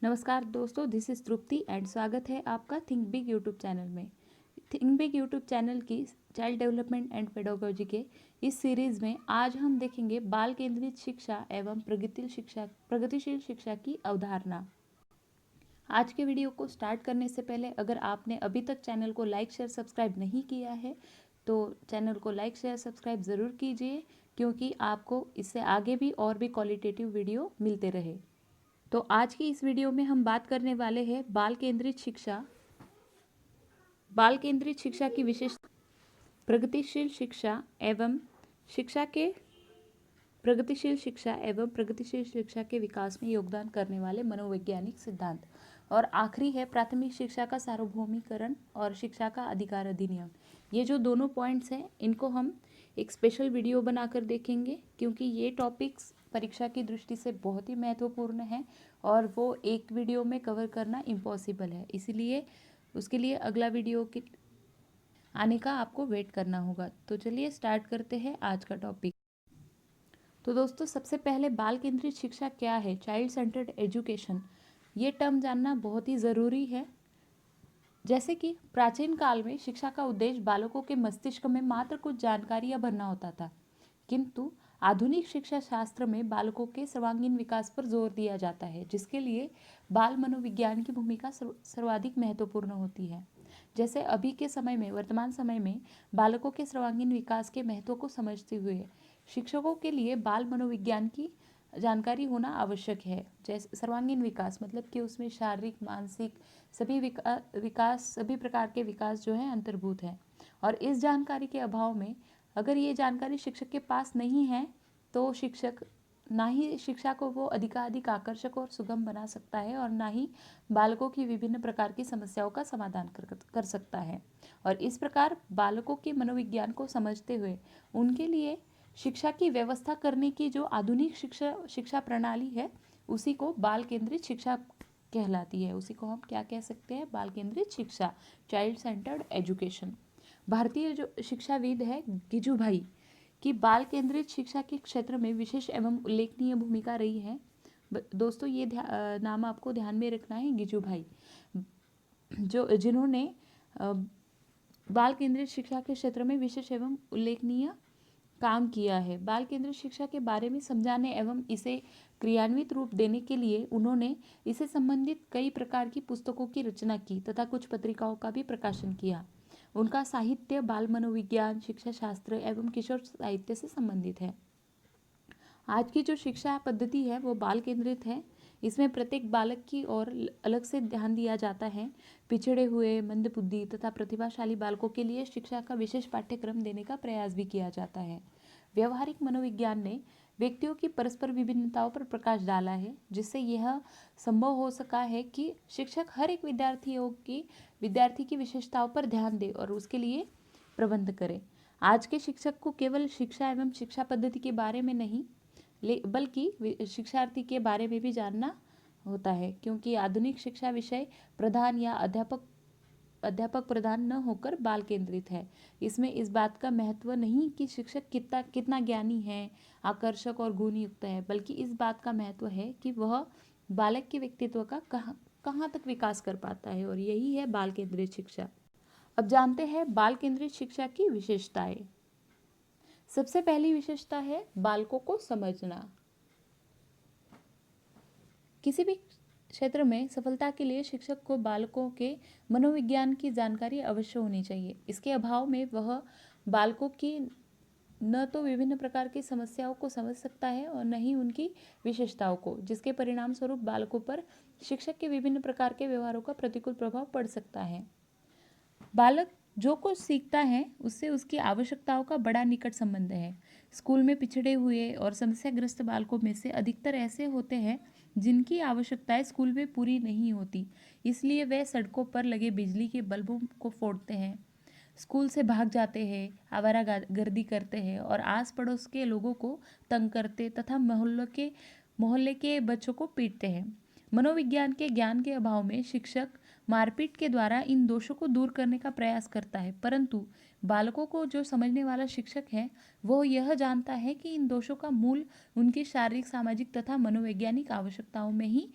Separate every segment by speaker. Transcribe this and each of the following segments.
Speaker 1: नमस्कार दोस्तों, this is Tripti and स्वागत है आपका थिंक बिग यूट्यूब चैनल में। थिंक बिग यूट्यूब चैनल की चाइल्ड डेवलपमेंट एंड पेडागोजी के इस सीरीज़ में आज हम देखेंगे बाल केंद्रित शिक्षा एवं प्रगतिशील शिक्षा की अवधारणा। आज के वीडियो को स्टार्ट करने से पहले अगर आपने अभी तक चैनल को लाइक शेयर सब्सक्राइब नहीं किया है तो चैनल को लाइक शेयर सब्सक्राइब ज़रूर कीजिए, क्योंकि आपको इससे आगे भी और भी क्वालिटेटिव वीडियो मिलते रहे। तो आज की इस वीडियो में हम बात करने वाले हैं बाल केंद्रित शिक्षा की विशेष प्रगतिशील शिक्षा एवं शिक्षा के प्रगतिशील शिक्षा के विकास में योगदान करने वाले मनोवैज्ञानिक सिद्धांत। और आखिरी है प्राथमिक शिक्षा का सार्वभौमिकरण और शिक्षा का अधिकार अधिनियम। ये जो दोनों पॉइंट्स हैं इनको हम एक स्पेशल वीडियो बनाकर देखेंगे, क्योंकि ये टॉपिक्स परीक्षा की दृष्टि से बहुत ही महत्वपूर्ण है और वो एक वीडियो में कवर करना इम्पॉसिबल है। इसीलिए उसके लिए अगला वीडियो के आने का आपको वेट करना होगा। तो चलिए स्टार्ट करते हैं आज का टॉपिक। तो दोस्तों, सबसे पहले बाल केंद्रित शिक्षा क्या है, चाइल्ड सेंटर्ड एजुकेशन, ये टर्म जानना बहुत ही ज़रूरी है। जैसे कि प्राचीन काल में शिक्षा का उद्देश्य बालकों के मस्तिष्क में मात्र कुछ जानकारियां भरना होता था, किंतु आधुनिक शिक्षा शास्त्र में बालकों के सर्वांगीण विकास पर जोर दिया जाता है, जिसके लिए बाल मनोविज्ञान की भूमिका सर्वाधिक महत्वपूर्ण होती है। जैसे अभी के समय में, वर्तमान समय में बालकों के सर्वांगीण विकास के महत्व को समझते हुए शिक्षकों के लिए बाल मनोविज्ञान की जानकारी होना आवश्यक है। जैसे सर्वांगीण विकास मतलब कि उसमें शारीरिक, मानसिक सभी प्रकार के विकास जो है अंतर्भूत है। और इस जानकारी के अभाव में अगर ये जानकारी शिक्षक के पास नहीं है तो शिक्षक ना ही शिक्षा को वो अधिकाधिक आकर्षक और सुगम बना सकता है और ना ही बालकों की विभिन्न प्रकार की समस्याओं का समाधान कर सकता है। और इस प्रकार बालकों के मनोविज्ञान को समझते हुए उनके लिए शिक्षा की व्यवस्था करने की जो आधुनिक शिक्षा प्रणाली है उसी को बाल केंद्रित शिक्षा कहलाती है। उसी को हम क्या कह सकते हैं, बाल केंद्रित शिक्षा, चाइल्ड सेंटर्ड एजुकेशन। भारतीय जो शिक्षाविद है गिजुभाई की बाल केंद्रित शिक्षा के क्षेत्र में विशेष एवं उल्लेखनीय भूमिका रही है। दोस्तों, ये नाम आपको ध्यान में रखना है, गिजुभाई, जिन्होंने बाल केंद्रित शिक्षा के क्षेत्र में विशेष एवं उल्लेखनीय काम किया है। बाल केंद्रित शिक्षा के बारे में समझाने एवं इसे क्रियान्वित रूप देने के लिए उन्होंने इसे संबंधित कई प्रकार की पुस्तकों की रचना की तथा कुछ पत्रिकाओं का भी प्रकाशन किया। उनका साहित्य बाल मनोविज्ञान, शिक्षा शास्त्र एवं किशोर साहित्य से संबंधित है। आज की जो शिक्षा पद्धति है वो बाल केंद्रित है। इसमें प्रत्येक बालक की ओर अलग से ध्यान दिया जाता है। पिछड़े हुए, मंदबुद्धि तथा प्रतिभाशाली बालकों के लिए शिक्षा का विशेष पाठ्यक्रम देने का प्रयास भी किया जाता है। व्यवहारिक मनोविज्ञान ने व्यक्तियों की परस्पर विभिन्नताओं पर प्रकाश डाला है, जिससे यह संभव हो सका है कि शिक्षक हर एक विद्यार्थी की विशेषताओं पर ध्यान दे और उसके लिए प्रबंध करे। आज के शिक्षक को केवल शिक्षा एवं शिक्षा पद्धति के बारे में नहीं बल्कि शिक्षार्थी के बारे में भी जानना होता है, क्योंकि आधुनिक शिक्षा विषय प्रधान या अध्यापक प्रधान न होकर बाल केंद्रित है। इसमें इस बात का महत्व नहीं कि शिक्षक कितना ज्ञानी है, आकर्षक और गुणयुक्त है, बल्कि इस बात का महत्व है कि वह बालक के व्यक्तित्व का कहाँ तक विकास कर पाता है, और यही है बाल केंद्रित शिक्षा। अब जानते हैं बाल केंद्रित शिक्षा की विशेषताएं। सबसे पहली विशेषता है बालकों को समझना। किसी भी क्षेत्र में सफलता के लिए शिक्षक को बालकों के मनोविज्ञान की जानकारी अवश्य होनी चाहिए। इसके अभाव में वह बालकों की न तो विभिन्न प्रकार की समस्याओं को समझ सकता है और न ही उनकी विशेषताओं को, जिसके परिणाम स्वरूप बालकों पर शिक्षक के विभिन्न प्रकार के व्यवहारों का प्रतिकूल प्रभाव पड़ सकता है। बालक जो कुछ सीखता है उससे उसकी आवश्यकताओं का बड़ा निकट संबंध है। स्कूल में पिछड़े हुए और समस्याग्रस्त बालकों में से अधिकतर ऐसे होते हैं जिनकी आवश्यकताएं स्कूल में पूरी नहीं होती, इसलिए वे सड़कों पर लगे बिजली के बल्बों को फोड़ते हैं, स्कूल से भाग जाते हैं, आवारागर्दी करते हैं और आस पड़ोस के लोगों को तंग करते तथा मोहल्ले के बच्चों को पीटते हैं। मनोविज्ञान के ज्ञान के अभाव में शिक्षक मारपीट के द्वारा इन दोषों को दूर करने का प्रयास करता है, परंतु बालकों को जो समझने वाला शिक्षक है वो यह जानता है कि इन दोषों का मूल उनकी शारीरिक, सामाजिक तथा मनोवैज्ञानिक आवश्यकताओं में ही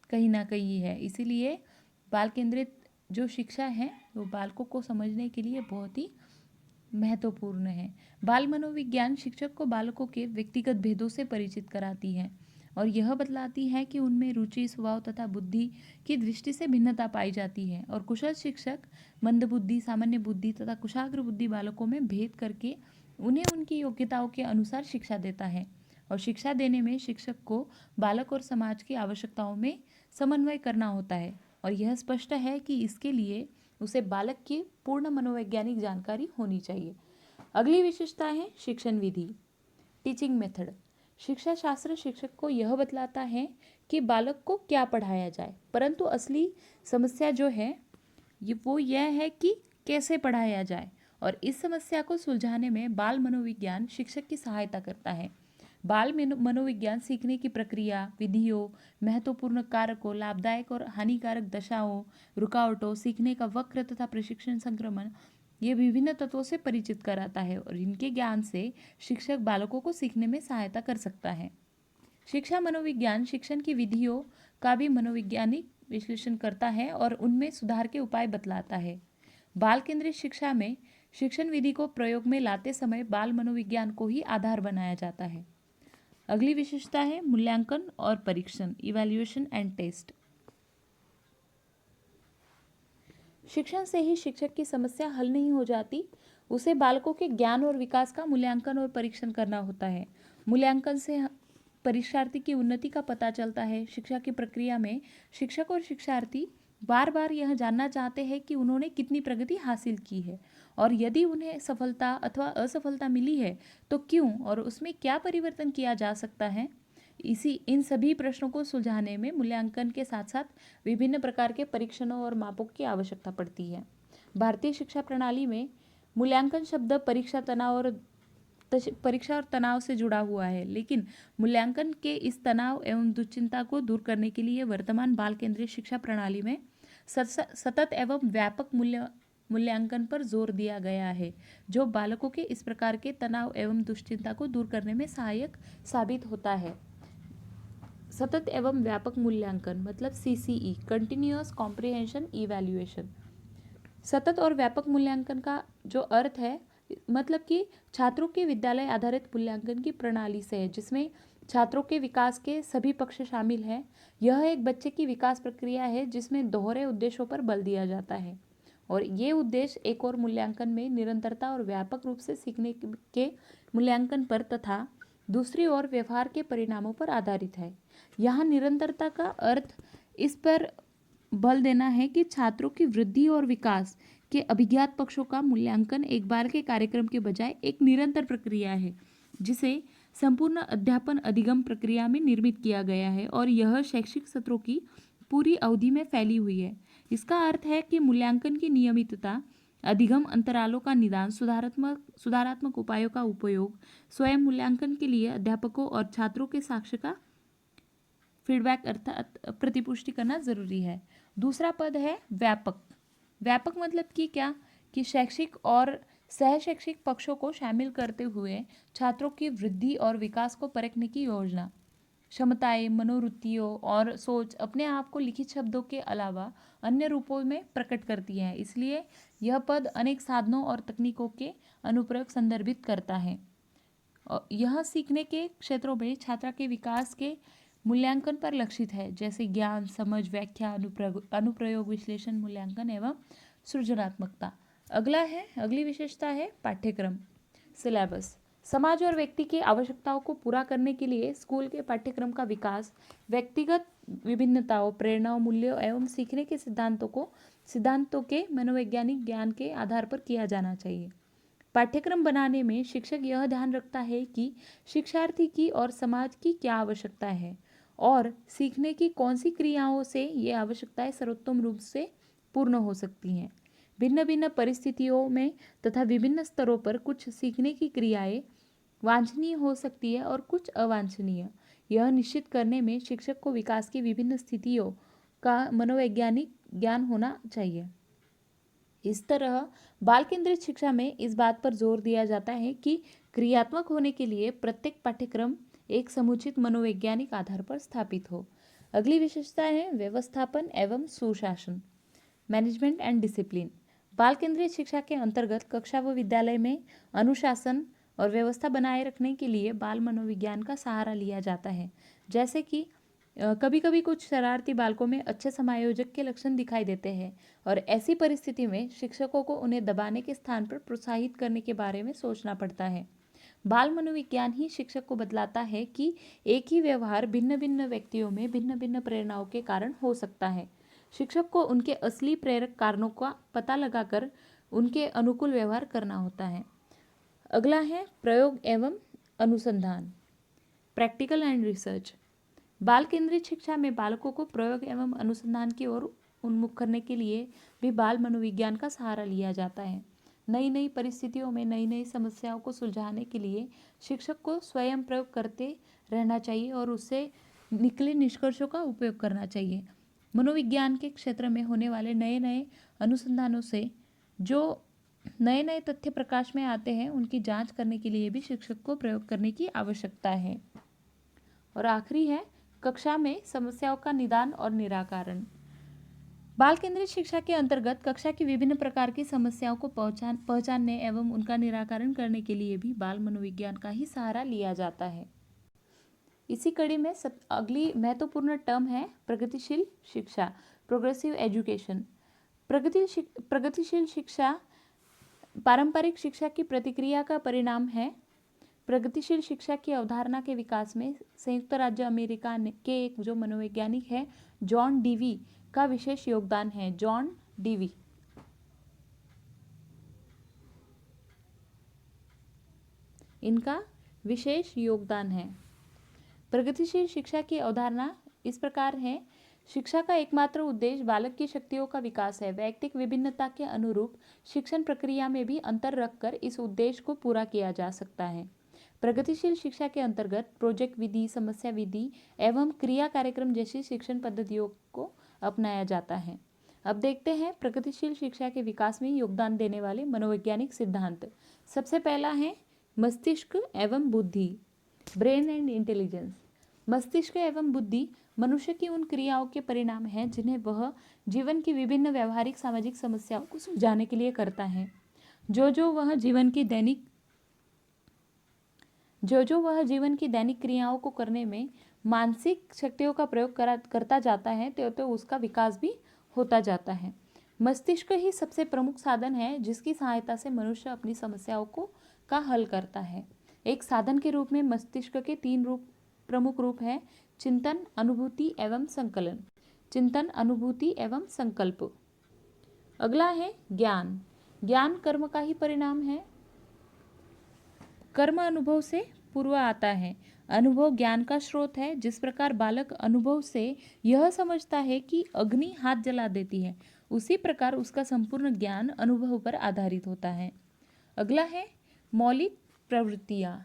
Speaker 1: कहीं ना कहीं है। इसीलिए बाल केंद्रित जो शिक्षा है वो बालकों को समझने के लिए बहुत ही महत्वपूर्ण है। बाल मनोविज्ञान शिक्षक को बालकों के व्यक्तिगत भेदों से परिचित कराती है और यह बतलाती है कि उनमें रुचि, स्वभाव तथा बुद्धि की दृष्टि से भिन्नता पाई जाती है। और कुशल शिक्षक मंदबुद्धि, सामान्य बुद्धि तथा कुशाग्र बुद्धि बालकों में भेद करके उन्हें उनकी योग्यताओं के अनुसार शिक्षा देता है। और शिक्षा देने में शिक्षक को बालक और समाज की आवश्यकताओं में समन्वय करना होता है और यह स्पष्ट है कि इसके लिए उसे बालक की पूर्ण मनोवैज्ञानिक जानकारी होनी चाहिए। अगली विशेषता है शिक्षण विधि, टीचिंग मेथड। शिक्षा शास्त्र शिक्षक को यह बतलाता है कि बालक को क्या पढ़ाया जाए, परंतु असली समस्या जो है वो यह है कि कैसे पढ़ाया जाए और इस समस्या को सुलझाने में बाल मनोविज्ञान शिक्षक की सहायता करता है। बाल मनोविज्ञान सीखने की प्रक्रिया, विधियों, महत्वपूर्ण कारकों, लाभदायक और हानिकारक दशाओं, रुकावटों, सीखने का वक्र तथा प्रशिक्षण संक्रमण, ये विभिन्न तत्वों से परिचित कराता है और इनके ज्ञान से शिक्षक बालकों को सीखने में सहायता कर सकता है। शिक्षा मनोविज्ञान शिक्षण की विधियों का भी मनोवैज्ञानिक विश्लेषण करता है और उनमें सुधार के उपाय बतलाता है। बाल केंद्रित शिक्षा में शिक्षण विधि को प्रयोग में लाते समय बाल मनोविज्ञान को ही आधार बनाया जाता है। अगली विशेषता है मूल्यांकन और परीक्षण, इवैल्यूएशन एंड टेस्ट। शिक्षण से ही शिक्षक की समस्या हल नहीं हो जाती, उसे बालकों के ज्ञान और विकास का मूल्यांकन और परीक्षण करना होता है। मूल्यांकन से परीक्षार्थी की उन्नति का पता चलता है। शिक्षा की प्रक्रिया में शिक्षक और शिक्षार्थी बार बार यह जानना चाहते हैं कि उन्होंने कितनी प्रगति हासिल की है और यदि उन्हें सफलता अथवा असफलता मिली है तो क्यों और उसमें क्या परिवर्तन किया जा सकता है। इन सभी प्रश्नों को सुलझाने में मूल्यांकन के साथ साथ विभिन्न प्रकार के परीक्षणों और मापों की आवश्यकता पड़ती है। भारतीय शिक्षा प्रणाली में मूल्यांकन शब्द परीक्षा और तनाव से जुड़ा हुआ है, लेकिन मूल्यांकन के इस तनाव एवं दुश्चिंता को दूर करने के लिए वर्तमान बाल केंद्रित शिक्षा प्रणाली में सतत एवं व्यापक मूल्यांकन पर जोर दिया गया है, जो बालकों के इस प्रकार के तनाव एवं दुश्चिंता को दूर करने में सहायक साबित होता है। सतत एवं व्यापक मूल्यांकन मतलब CCE, कंटिन्यूअस कॉम्प्रिहेंशन इवैल्यूएशन। सतत और व्यापक मूल्यांकन का जो अर्थ है मतलब कि छात्रों के विद्यालय आधारित मूल्यांकन की प्रणाली से है, जिसमें छात्रों के विकास के सभी पक्ष शामिल हैं। यह एक बच्चे की विकास प्रक्रिया है जिसमें दोहरे उद्देश्यों पर बल दिया जाता है और ये उद्देश्य एक और मूल्यांकन में निरंतरता और व्यापक रूप से सीखने के मूल्यांकन पर तथा दूसरी ओर व्यवहार के परिणामों पर आधारित है। यहाँ निरंतरता का अर्थ इस पर बल देना है कि छात्रों की वृद्धि और विकास के अभिज्ञात पक्षों का मूल्यांकन एक बार के कार्यक्रम के बजाय एक निरंतर प्रक्रिया है, जिसे संपूर्ण अध्यापन अधिगम प्रक्रिया में निर्मित किया गया है और यह शैक्षिक सत्रों की पूरी अवधि में फैली हुई है। इसका अर्थ है कि मूल्यांकन की नियमितता, अधिगम अंतरालों का निदान, सुधारात्मक उपायों का उपयोग, स्वयं मूल्यांकन के लिए अध्यापकों और छात्रों के साक्ष्य का फीडबैक अर्थात प्रतिपुष्टि करना जरूरी है। दूसरा पद है व्यापक। व्यापक मतलब कि क्या कि शैक्षिक और सह शैक्षिक पक्षों को शामिल करते हुए छात्रों की वृद्धि और विकास को परखने की योजना। क्षमताएं, मनोवृत्तियों और सोच अपने आप को लिखित शब्दों के अलावा अन्य रूपों में प्रकट करती है, इसलिए यह पद अनेक साधनों और तकनीकों के अनुप्रयोग संदर्भित करता है। यह सीखने के क्षेत्रों में छात्र के विकास के मूल्यांकन पर लक्षित है, जैसे ज्ञान, समझ, व्याख्या, अनुप्रयोग, विश्लेषण, मूल्यांकन एवं सृजनात्मकता। अगली विशेषता है पाठ्यक्रम, सिलेबस। समाज और व्यक्ति की आवश्यकताओं को पूरा करने के लिए स्कूल के पाठ्यक्रम का विकास व्यक्तिगत विभिन्नताओं, प्रेरणाओं, मूल्यों एवं सीखने के सिद्धांतों के मनोवैज्ञानिक ज्ञान के आधार पर किया जाना चाहिए। पाठ्यक्रम बनाने में शिक्षक यह ध्यान रखता है कि शिक्षार्थी की और समाज की क्या आवश्यकता है और सीखने की कौन सी क्रियाओं से ये आवश्यकताएं सर्वोत्तम रूप से पूर्ण हो सकती हैं। भिन्न भिन्न परिस्थितियों में तथा विभिन्न स्तरों पर कुछ सीखने की क्रियाएं वांछनीय हो सकती है और कुछ अवांछनीय। यह निश्चित करने में शिक्षक को विकास की विभिन्न स्थितियों का मनोवैज्ञानिक ज्ञान होना चाहिए। इस तरह बाल केंद्रित शिक्षा में इस बात पर जोर दिया जाता है कि क्रियात्मक होने के लिए प्रत्येक पाठ्यक्रम एक समुचित मनोवैज्ञानिक आधार पर स्थापित हो। अगली विशेषता है व्यवस्थापन एवं सुशासन, मैनेजमेंट एंड डिसिप्लिन। बाल केंद्रित शिक्षा के अंतर्गत कक्षा व विद्यालय में अनुशासन और व्यवस्था बनाए रखने के लिए बाल मनोविज्ञान का सहारा लिया जाता है। जैसे कि कभी कभी कुछ शरारती बालकों में अच्छे समायोजक के लक्षण दिखाई देते हैं और ऐसी परिस्थिति में शिक्षकों को उन्हें दबाने के स्थान पर प्रोत्साहित करने के बारे में सोचना पड़ता है। बाल मनोविज्ञान ही शिक्षक को बतलाता है कि एक ही व्यवहार भिन्न भिन्न व्यक्तियों में भिन्न भिन्न प्रेरणाओं के कारण हो सकता है। शिक्षक को उनके असली प्रेरक कारणों का पता लगाकर उनके अनुकूल व्यवहार करना होता है। अगला है प्रयोग एवं अनुसंधान, प्रैक्टिकल एंड रिसर्च। बाल केंद्रित शिक्षा में बालकों को प्रयोग एवं अनुसंधान की ओर उन्मुख करने के लिए भी बाल मनोविज्ञान का सहारा लिया जाता है। नई नई परिस्थितियों में नई नई समस्याओं को सुलझाने के लिए शिक्षक को स्वयं प्रयोग करते रहना चाहिए और उससे निकले निष्कर्षों का उपयोग करना चाहिए। मनोविज्ञान के क्षेत्र में होने वाले नए नए अनुसंधानों से जो नए नए तथ्य प्रकाश में आते हैं उनकी जांच करने के लिए भी शिक्षक को प्रयोग करने की आवश्यकता है। और आखिरी है कक्षा में समस्याओं का निदान और निराकरण। बाल केंद्रित शिक्षा के अंतर्गत कक्षा की विभिन्न प्रकार की समस्याओं को पहचानने एवं उनका निराकरण करने के लिए भी बाल मनोविज्ञान का ही सहारा लिया जाता है। इसी कड़ी में अगली महत्वपूर्ण टर्म है प्रगतिशील शिक्षा, प्रोग्रेसिव एजुकेशन। प्रगतिशील शिक्षा पारंपरिक शिक्षा की प्रतिक्रिया का परिणाम है। प्रगतिशील शिक्षा की अवधारणा के विकास में संयुक्त राज्य अमेरिका के एक जो मनोवैज्ञानिक है जॉन डीवी का विशेष योगदान है। जॉन डीवी इनका विशेष योगदान है। प्रगतिशील शिक्षा की अवधारणा इस प्रकार है। शिक्षा का एकमात्र उद्देश्य बालक की शक्तियों का विकास है। वैयक्तिक विभिन्नता के अनुरूप शिक्षण प्रक्रिया में भी अंतर रखकर इस उद्देश्य को पूरा किया जा सकता है। प्रगतिशील शिक्षा के अंतर्गत प्रोजेक्ट विधि, समस्या विधि एवं क्रिया कार्यक्रम जैसी शिक्षण पद्धतियों को अपनाया जाता है। अब देखते हैं प्रगतिशील शिक्षा के विकास में योगदान देने वाले मनोवैज्ञानिक सिद्धांत। सबसे पहला है मस्तिष्क एवं बुद्धि, ब्रेन एंड इंटेलिजेंस। मस्तिष्क एवं बुद्धि मनुष्य की उन क्रियाओं के परिणाम हैं जिन्हें वह जीवन की विभिन्न व्यावहारिक सामाजिक समस्याओं को सुलझाने के लिए करता है। जो वह जीवन की दैनिक क्रियाओं को करने में मानसिक शक्तियों का प्रयोग करता जाता है तो उसका विकास भी होता जाता है। मस्तिष्क ही सबसे प्रमुख साधन है जिसकी सहायता से मनुष्य अपनी समस्याओं का हल करता है। एक साधन के रूप में मस्तिष्क के 3 प्रमुख रूप हैं: चिंतन, अनुभूति एवं संकलन। चिंतन, अनुभूति एवं संकल्प। अगला है ज्ञान। ज्ञान कर्म का ही परिणाम है। कर्म अनुभव से पूर्व आता है। अनुभव ज्ञान का स्रोत है। जिस प्रकार बालक अनुभव से यह समझता है कि अग्नि हाथ जला देती है, उसी प्रकार उसका संपूर्ण ज्ञान अनुभव पर आधारित होता है। अगला है मौलिक प्रवृत्तियां।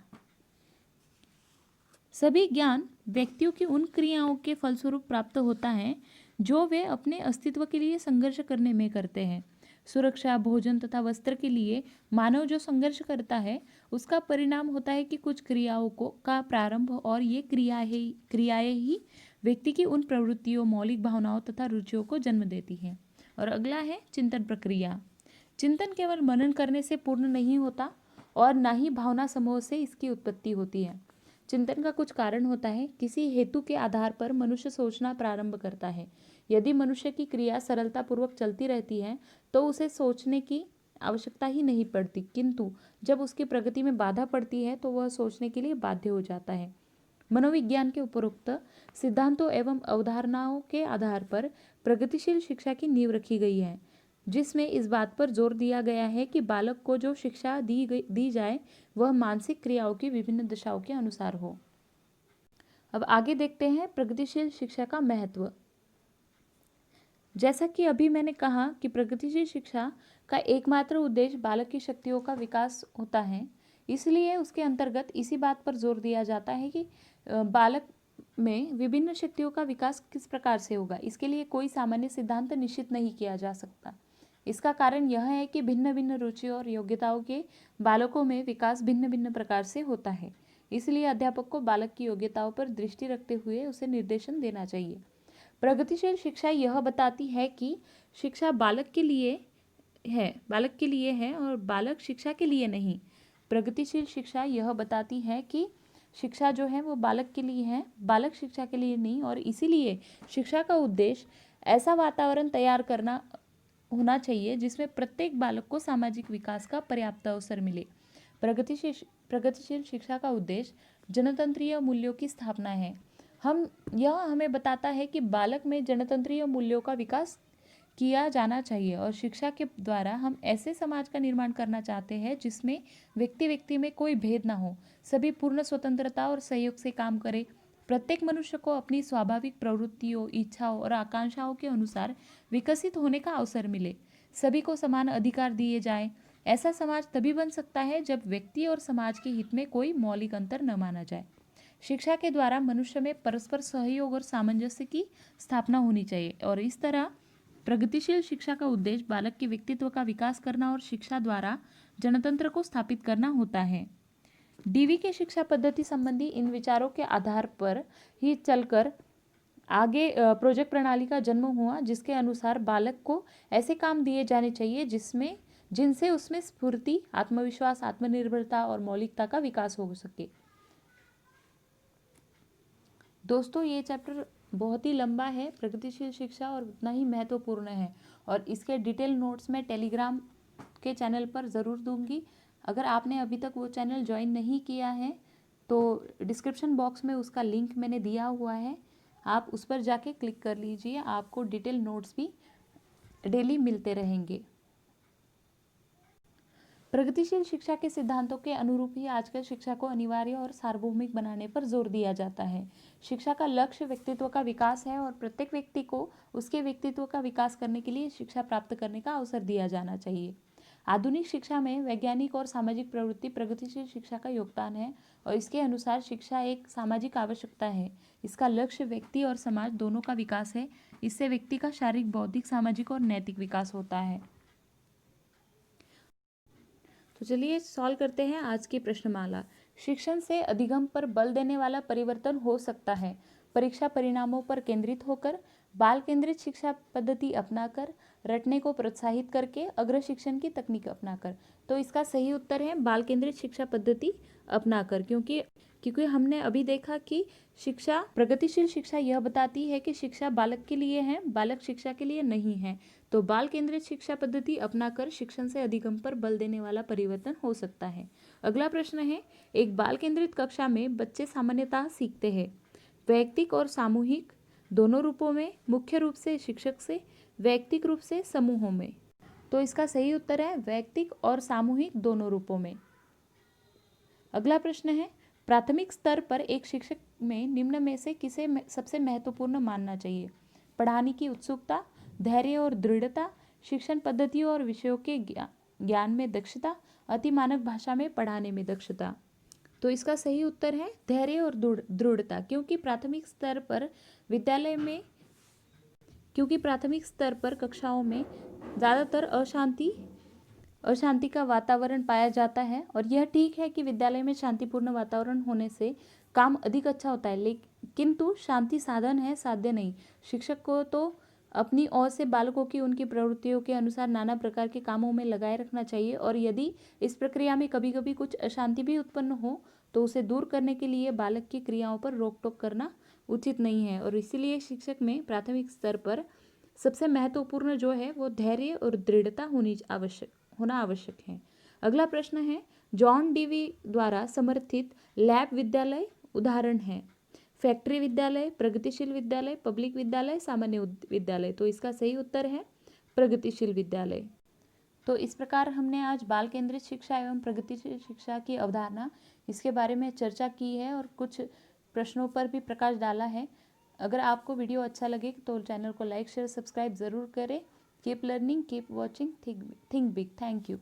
Speaker 1: सभी ज्ञान व्यक्तियों की उन क्रियाओं के फलस्वरूप प्राप्त होता है जो वे अपने अस्तित्व के लिए संघर्ष करने में करते हैं। सुरक्षा, भोजन तथा वस्त्र के लिए मानव जो संघर्ष करता है उसका परिणाम होता है कि कुछ क्रियाओं का प्रारंभ, और ये क्रियाएं ही व्यक्ति की उन प्रवृत्तियों, मौलिक भावनाओं तथा रुचियों को जन्म देती हैं। और अगला है चिंतन प्रक्रिया। चिंतन केवल मनन करने से पूर्ण नहीं होता और ना ही भावना समूह से इसकी उत्पत्ति होती है। चिंतन का कुछ कारण होता है। किसी हेतु के आधार पर मनुष्य सोचना प्रारंभ करता है। यदि मनुष्य की क्रिया सरलतापूर्वक चलती रहती है तो उसे सोचने की आवश्यकता ही नहीं पड़ती, किंतु जब उसकी प्रगति में बाधा पड़ती है तो वह सोचने के लिए बाध्य हो जाता है। मनोविज्ञान के उपरोक्त सिद्धांतों एवं अवधारणाओं के आधार पर प्रगतिशील शिक्षा की नींव रखी गई है, जिसमें इस बात पर जोर दिया गया है कि बालक को जो शिक्षा दी जाए वह मानसिक क्रियाओं की विभिन्न दशाओं के अनुसार हो। अब आगे देखते हैं प्रगतिशील शिक्षा का महत्व। जैसा कि अभी मैंने कहा कि प्रगतिशील शिक्षा का एकमात्र उद्देश्य बालक की शक्तियों का विकास होता है, इसलिए उसके अंतर्गत इसी बात पर जोर दिया जाता है कि बालक में विभिन्न शक्तियों का विकास किस प्रकार से होगा। इसके लिए कोई सामान्य सिद्धांत निश्चित नहीं किया जा सकता। इसका कारण यह है कि भिन्न भिन्न रुचियों और योग्यताओं के बालकों में विकास भिन्न भिन्न प्रकार से होता है। इसलिए अध्यापक को बालक की योग्यताओं पर दृष्टि रखते हुए उसे निर्देशन देना चाहिए। प्रगतिशील शिक्षा यह बताती है कि शिक्षा बालक के लिए है और बालक शिक्षा के लिए नहीं। प्रगतिशील शिक्षा यह बताती है कि शिक्षा जो है वो बालक के लिए है, बालक शिक्षा के लिए नहीं, और इसीलिए शिक्षा का उद्देश्य ऐसा वातावरण तैयार करना होना चाहिए जिसमें प्रत्येक बालक को सामाजिक विकास का पर्याप्त अवसर मिले। प्रगतिशील शिक्षा का उद्देश्य जनतंत्रीय मूल्यों की स्थापना है। यह हमें बताता है कि बालक में जनतंत्रीय मूल्यों का विकास किया जाना चाहिए और शिक्षा के द्वारा हम ऐसे समाज का निर्माण करना चाहते हैं जिसमें व्यक्ति व्यक्ति में कोई भेद ना हो, सभी पूर्ण स्वतंत्रता और सहयोग से काम करें, प्रत्येक मनुष्य को अपनी स्वाभाविक प्रवृत्तियों, इच्छाओं और आकांक्षाओं के अनुसार विकसित होने का अवसर मिले, सभी को समान अधिकार दिए जाएं। ऐसा समाज तभी बन सकता है जब व्यक्ति और समाज के हित में कोई मौलिक अंतर न माना जाए। शिक्षा के द्वारा मनुष्य में परस्पर सहयोग और सामंजस्य की स्थापना होनी चाहिए और इस तरह प्रगतिशील शिक्षा का उद्देश्य बालक के व्यक्तित्व का विकास करना और शिक्षा द्वारा जनतंत्र को स्थापित करना होता है। डीवी के शिक्षा पद्धति संबंधी इन विचारों के आधार पर ही चलकर आगे प्रोजेक्ट प्रणाली का जन्म हुआ, जिसके अनुसार बालक को ऐसे काम दिए जाने चाहिए जिनसे उसमें स्फूर्ति, आत्मविश्वास, आत्मनिर्भरता और मौलिकता का विकास हो सके। दोस्तों, ये चैप्टर बहुत ही लंबा है, प्रगतिशील शिक्षा, और उतना ही महत्वपूर्ण है और इसके डिटेल नोट्स मैं टेलीग्राम के चैनल पर ज़रूर दूंगी। अगर आपने अभी तक वो चैनल ज्वाइन नहीं किया है तो डिस्क्रिप्शन बॉक्स में उसका लिंक मैंने दिया हुआ है, आप उस पर जाके क्लिक कर लीजिए, आपको डिटेल नोट्स भी डेली मिलते रहेंगे। प्रगतिशील शिक्षा के सिद्धांतों के अनुरूप ही आजकल शिक्षा को अनिवार्य और सार्वभौमिक बनाने पर जोर दिया जाता है। शिक्षा का लक्ष्य व्यक्तित्व का विकास है और प्रत्येक व्यक्ति को उसके व्यक्तित्व का विकास करने के लिए शिक्षा प्राप्त करने का अवसर दिया जाना चाहिए। आधुनिक शिक्षा में वैज्ञानिक और सामाजिक प्रवृत्ति प्रगतिशील शिक्षा का योगदान है और इसके अनुसार शिक्षा एक सामाजिक आवश्यकता है। इसका लक्ष्य व्यक्ति और समाज दोनों का विकास है। इससे व्यक्ति का शारीरिक, बौद्धिक, सामाजिक और नैतिक विकास होता है। तो चलिए सॉल्व करते हैं आज की प्रश्नमाला। शिक्षण से अधिगम पर बल देने वाला परिवर्तन हो सकता है परीक्षा परिणामों पर केंद्रित होकर, बाल केंद्रित शिक्षा पद्धति अपनाकर, रटने को प्रोत्साहित करके, अग्र शिक्षण की तकनीक अपनाकर। तो इसका सही उत्तर है बाल केंद्रित शिक्षा पद्धति अपनाकर, क्योंकि हमने अभी देखा कि शिक्षा, प्रगतिशील शिक्षा यह बताती है कि शिक्षा बालक के लिए है, बालक शिक्षा के लिए नहीं है। तो बाल केंद्रित शिक्षा पद्धति अपनाकर शिक्षण से अधिगम पर बल देने वाला परिवर्तन हो सकता है। अगला प्रश्न है, एक बाल केंद्रित कक्षा में बच्चे सामान्यतः सीखते हैं वैयक्तिक और सामूहिक दोनों रूपों में, मुख्य रूप से शिक्षक से, वैयक्तिक रूप से समूहों में। तो इसका सही उत्तर है वैयक्तिक और सामूहिक दोनों रूपों में। अगला प्रश्न है, प्राथमिक स्तर पर एक शिक्षक में निम्न में से किसे सबसे महत्वपूर्ण मानना चाहिए? पढ़ाने की उत्सुकता, धैर्य और दृढ़ता, शिक्षण पद्धतियों और विषयों के ज्ञान में दक्षता, अति मानक भाषा में पढ़ाने में दक्षता। तो इसका सही उत्तर है धैर्य और दृढ़ता, क्योंकि प्राथमिक स्तर पर कक्षाओं में ज़्यादातर अशांति का वातावरण पाया जाता है और यह ठीक है कि विद्यालय में शांतिपूर्ण वातावरण होने से काम अधिक अच्छा होता है, किंतु शांति साधन है, साध्य नहीं। शिक्षक को तो अपनी ओर से बालकों की उनकी प्रवृत्तियों के अनुसार नाना प्रकार के कामों में लगाए रखना चाहिए और यदि इस प्रक्रिया में कभी कभी कुछ अशांति भी उत्पन्न हो तो उसे दूर करने के लिए बालक की क्रियाओं पर रोक टोक करना उचित नहीं है और इसीलिए शिक्षक में प्राथमिक स्तर पर सबसे महत्वपूर्ण जो है वो धैर्य और दृढ़ता होना आवश्यक है। अगला प्रश्न है, जॉन डीवी द्वारा समर्थित लैब विद्यालय उदाहरण है? फैक्ट्री विद्यालय, प्रगतिशील विद्यालय, पब्लिक विद्यालय, सामान्य विद्यालय। तो इसका सही उत्तर है प्रगतिशील विद्यालय। तो इस प्रकार हमने आज बाल केंद्रित शिक्षा एवं प्रगतिशील शिक्षा की अवधारणा, इसके बारे में चर्चा की है और कुछ प्रश्नों पर भी प्रकाश डाला है। अगर आपको वीडियो अच्छा लगे तो चैनल को लाइक, शेयर, सब्सक्राइब ज़रूर करें। Keep learning, keep watching, think big. Thank you.